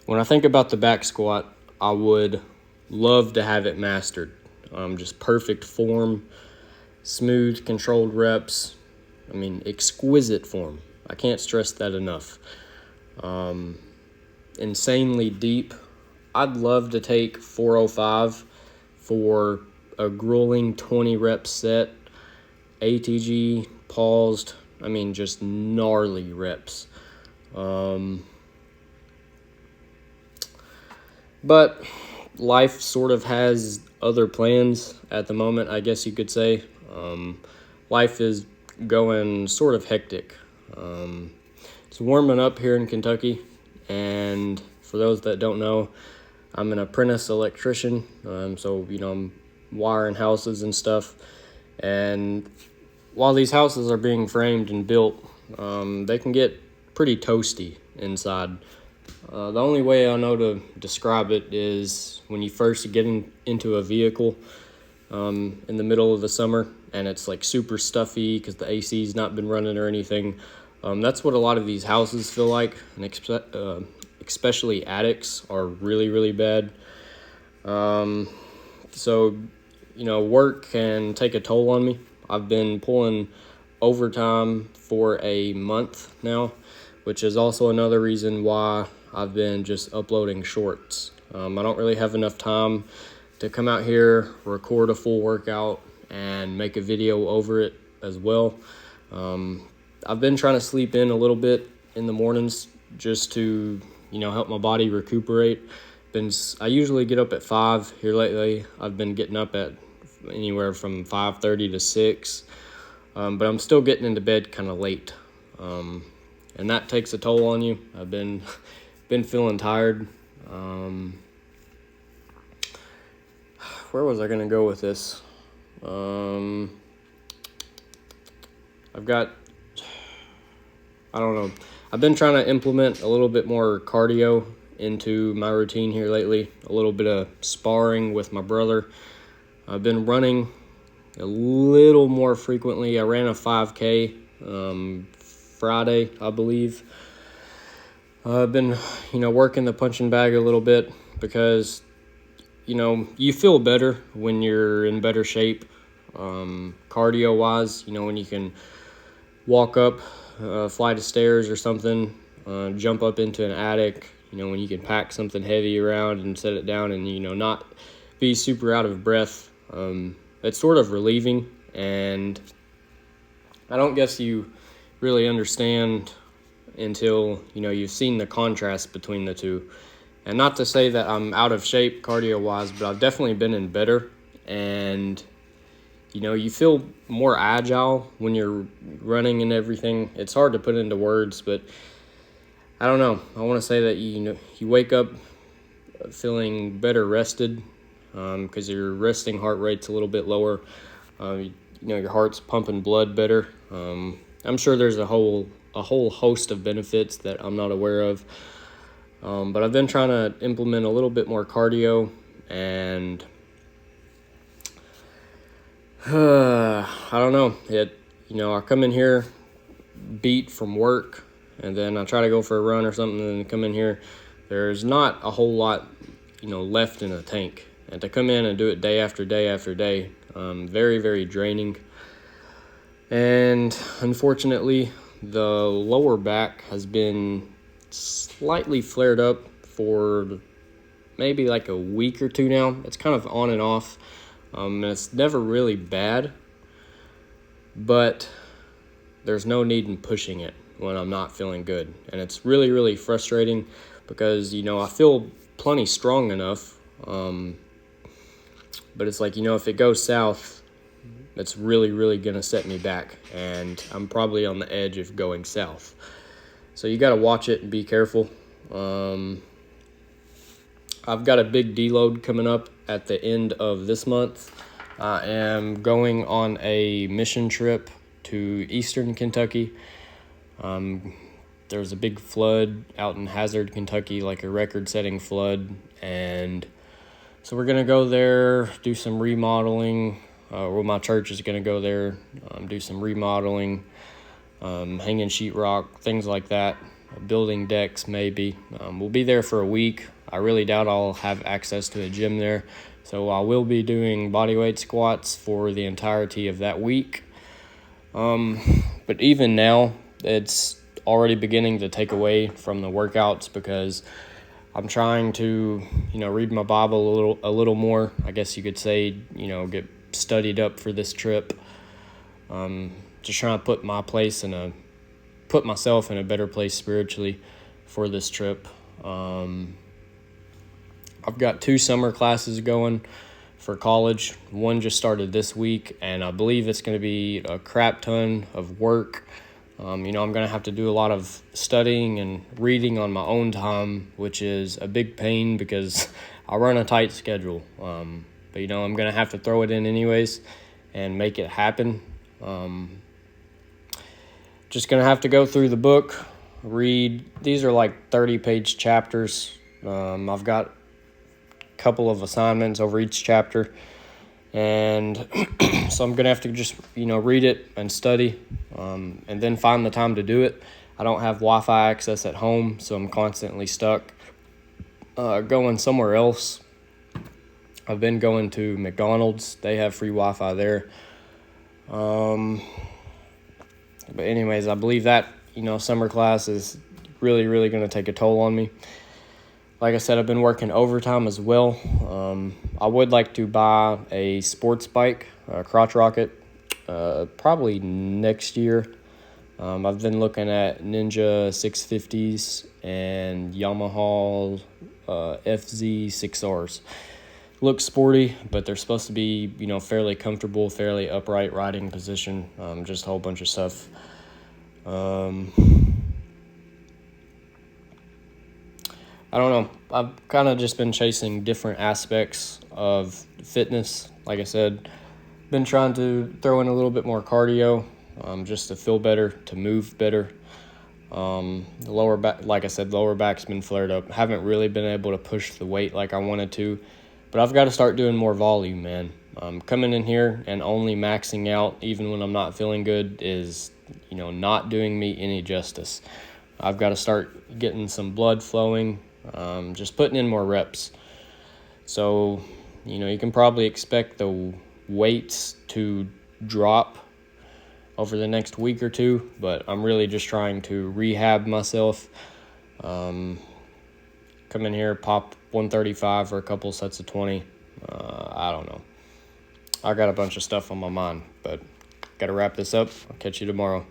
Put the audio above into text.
When I think about the back squat, I would love to have it mastered. Just perfect form, smooth, controlled reps. I mean, exquisite form. I can't stress that enough. Insanely deep. I'd love to take 405 for a grueling 20 rep set. ATG, paused. I mean, just gnarly reps. But life sort of has other plans at the moment, I guess you could say. Life is going sort of hectic. It's warming up here in Kentucky, and for those that don't know, I'm an apprentice electrician, so I'm wiring houses and stuff. And while these houses are being framed and built, they can get pretty toasty inside. The only way I know to describe it is when you first get into a vehicle in the middle of the summer and it's like super stuffy because the AC's not been running or anything. That's what a lot of these houses feel like, and especially attics are really, really bad. So, work can take a toll on me. I've been pulling overtime for a month now, which is also another reason why I've been just uploading shorts. I don't really have enough time to come out here, record a full workout, and make a video over it as well. I've been trying to sleep in a little bit in the mornings just to, help my body recuperate. I usually get up at 5. Here lately, I've been getting up at anywhere from 5:30 to 6. But I'm still getting into bed kind of late. And that takes a toll on you. I've been feeling tired. Where was I going to go with this? I don't know. I've been trying to implement a little bit more cardio into my routine here lately. A little bit of sparring with my brother. I've been running a little more frequently. I ran a 5K Friday, I believe. I've been, working the punching bag a little bit because, you feel better when you're in better shape, cardio-wise, when you can walk up a flight of stairs or something, jump up into an attic, when you can pack something heavy around and set it down and, not be super out of breath. It's sort of relieving, and I don't guess you really understand until, you've seen the contrast between the two. And not to say that I'm out of shape cardio-wise, but I've definitely been in better, and you feel more agile when you're running and everything. It's hard to put into words, but I don't know. I want to say that you wake up feeling better rested, because your resting heart rate's a little bit lower. Your heart's pumping blood better. I'm sure there's a whole host of benefits that I'm not aware of. But I've been trying to implement a little bit more cardio, and I don't know. I come in here beat from work, and then I try to go for a run or something, and then come in here. There's not a whole lot, left in the tank. And to come in and do it day after day after day, very, very draining. And unfortunately, the lower back has been slightly flared up for maybe like a week or two now. It's kind of on and off. And it's never really bad, but there's no need in pushing it when I'm not feeling good. And it's really, really frustrating because, I feel plenty strong enough. But it's like, if it goes south, it's really, really going to set me back. And I'm probably on the edge of going south. So you got to watch it and be careful. I've got a big deload coming up at the end of this month. I am going on a mission trip to eastern Kentucky. There was a big flood out in Hazard, Kentucky, like a record-setting flood. And so we're going to go there, do some remodeling. My church is going to go there, do some remodeling, hanging sheetrock, things like that. building decks maybe. We'll be there for a week. I really doubt I'll have access to a gym there, so I will be doing bodyweight squats for the entirety of that week. But even now, it's already beginning to take away from the workouts because I'm trying to, read my Bible a little more. I guess you could say, get studied up for this trip. Just trying to put myself in a better place spiritually for this trip. I've got 2 summer classes going for college. One just started this week, and I believe it's going to be a crap ton of work. I'm going to have to do a lot of studying and reading on my own time, which is a big pain because I run a tight schedule. But I'm going to have to throw it in anyways and make it happen. Just going to have to go through the book, read. These are like 30-page chapters. I've got a couple of assignments over each chapter. And so I'm going to have to just, read it and study and then find the time to do it. I don't have Wi-Fi access at home, so I'm constantly stuck going somewhere else. I've been going to McDonald's. They have free Wi-Fi there. But anyways, I believe that, summer class is really, really going to take a toll on me. Like I said, I've been working overtime as well. I would like to buy a sports bike, a crotch rocket, probably next year. I've been looking at Ninja 650s and Yamaha FZ 6Rs. Look sporty, but they're supposed to be, fairly comfortable, fairly upright riding position, just a whole bunch of stuff. I don't know. I've kind of just been chasing different aspects of fitness. Like I said, been trying to throw in a little bit more cardio, just to feel better, to move better. The lower back, like I said, lower back's been flared up. Haven't really been able to push the weight like I wanted to, but I've got to start doing more volume, man. Coming in here and only maxing out, even when I'm not feeling good, is, not doing me any justice. I've got to start getting some blood flowing. Just putting in more reps. So, you can probably expect the weights to drop over the next week or two, but I'm really just trying to rehab myself. Come in here, pop 135 for a couple sets of 20. I don't know. I got a bunch of stuff on my mind, but got to wrap this up. I'll catch you tomorrow.